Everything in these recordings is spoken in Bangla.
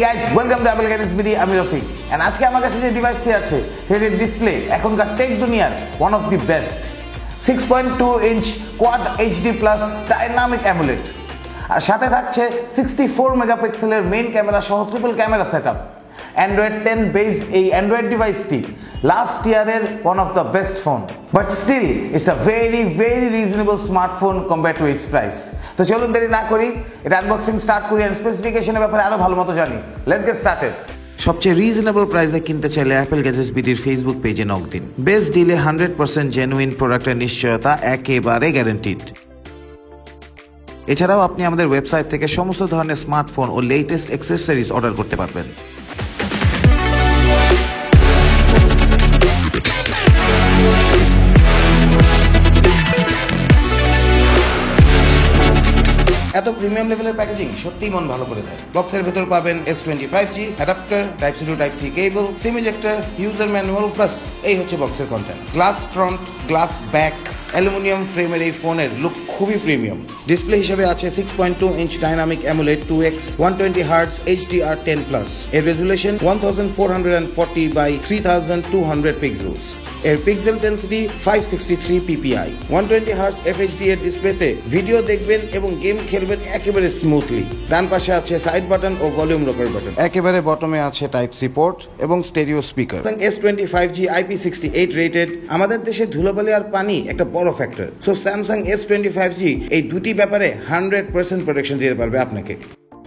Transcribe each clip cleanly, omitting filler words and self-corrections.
Guys, welcome to Apple gadgets BD. আমি রফিক এন্ড আজকে আমার কাছে যে ডিভাইসটি আছে সেটির ডিসপ্লে এখনকার টেক দুনিয়ার one of the best 6.2 inch quad HD plus dynamic AMOLED, আর সাথে থাকছে 64 মেগাপিক্সেলের মেইন ক্যামেরা সহ triple camera setup. Android 10 base এই অ্যান্ড্রয়েড ডিভাইসটি লাস্ট ইয়ারের one of the best phone, but still it's a very reasonable smartphone compare to its price. তো চলুন দেরি না করি, এটা আনবক্সিং স্টার্ট করি এন্ড স্পেসিফিকেশনের ব্যাপারে আরো ভালো মতো জানি। Let's get started. সবচেয়ে রিজনেবল প্রাইসে কিনতে চাইলে অ্যাপল গ্যাজেটস বিডির ফেসবুক পেজে নক দিন। বেস্ট ডিলে 100% জেনুইন প্রোডাক্টের নিশ্চয়তা একেবারে গ্যারান্টিড। এছাড়াও আপনি আমাদের ওয়েবসাইট থেকে সমস্ত ধরনের স্মার্টফোন ও লেটেস্ট অ্যাক্সেসরিজ অর্ডার করতে পারবেন। এত প্রিমিয়াম লেভেলের প্যাকেজিং সত্যিই মন ভালো করে দেয়। বক্সের ভেতর পাবেন S25G adapter, type C to type C cable, SIM ejector, user manual, plus এই হচ্ছে বক্সের content. Glass front, glass back, aluminium ফ্রেমের এই ফোনের লুক খুবই প্রিমিয়াম। ডিসপ্লে হিসেবে আছে 6.2 inch dynamic AMOLED 2x 120 Hz HDR10+। এর রেজুলেশন 1440 বাই 3200 পিক্সেলস। এর pixel density 563 ppi। 120 Hz FHD এর ডিসপ্লেতে ভিডিও দেখবেন এবং গেম খেলবেন একেবারে স্মুথলি। ডান পাশে আছে side button oh volume rocker button. একেবারে বটমে আছে টাইপ-C পোর্ট এবং stereo speaker. S25G IP68 rated. আমাদের দেশে ধুলোবালি আর পানি একটা বড় ফ্যাক্টর, সো স্যামসাং S25G এই দুটি ব্যাপারে 100% প্রোটেকশন দিতে পারবে আপনাকে।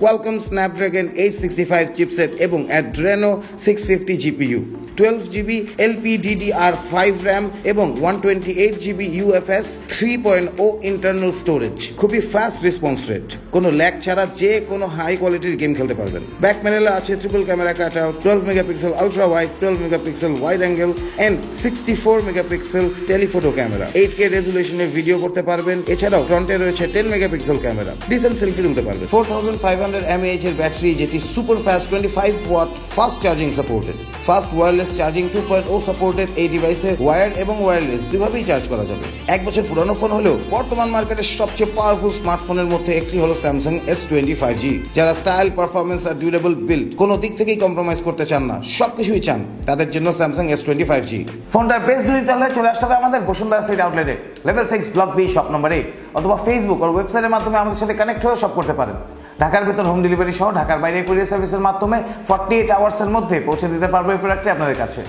Qualcomm Snapdragon 865 চিপসেট এবং Adreno 650 GPU, 12GB LPDDR5 RAM এবং 128GB UFS 3.0 ইন্টারনাল স্টোরেজ। খুবই ফাস্ট রেসপন্স রেট, কোনো ল্যাগ ছাড়া যে কোনো হাই কোয়ালিটির গেম খেলতে পারবেন। ব্যাক প্যানেলে আছে triple camera cutout, 12 megapixel ultra wide, 12 megapixel wide angle and 64 megapixel telephoto camera. 8K রেজুলেশনে ভিডিও করতে পারবেন। এছাড়াও ফ্রন্টে রয়েছে 10 মেগাপিক্সেল ক্যামেরা, ডিসেন্ট সেলফি তুলতে পারবেন। 4500 mAh এর ব্যাটারি, যেটি super fast 25 watt fast charging supported. Fast wireless charging 2.0 supported. এই ডিভাইসে ওয়্যার্ড এবং ওয়্যারলেস দুইভাবেই চার্জ করা যাবে। 1 বছর পুরনো ফোন হলেও বর্তমান মার্কেটের সবচেয়ে পাওয়ারফুল স্মার্টফোনের মধ্যে একটি হলো স্যামসাং S25G। যারা স্টাইল, পারফরমেন্স আর ডিউরেবল বিল্ড কোনো দিক থেকেই কম্প্রোমাইজ করতে চান না, সবকিছুই চান, তাদের জন্য স্যামসাং S25G। ফোনটার বেস্ট নিতে হলে চলে আসতে হবে আমাদের বসুন্ধরা সিটি আউটলেটে, level 6 block B, shop number 8, অথবা ফেসবুক আর ওয়েবসাইটের মাধ্যমে আমাদের সাথে কানেক্ট হয়ে শপ করতে পারেন। ঢাকার ভিতর হোম ডেলিভারি সহ ঢাকার বাইরে কুরিয়ার সার্ভিসের মাধ্যমে 48 আওয়ার্সের মধ্যে পৌঁছে দিতে পারবো এই প্রোডাক্টটি আপনাদের কাছে।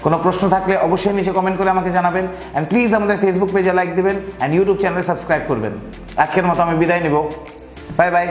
কোনো প্রশ্ন থাকলে অবশ্যই নিচে কমেন্ট করে আমাকে জানাবেন অ্যান্ড প্লিজ আমাদের ফেসবুক পেজে লাইক দিবেন অ্যান্ড ইউটিউব চ্যানেলে সাবস্ক্রাইব করবেন। আজকের মতো আমি বিদায় নেব, বাই বাই।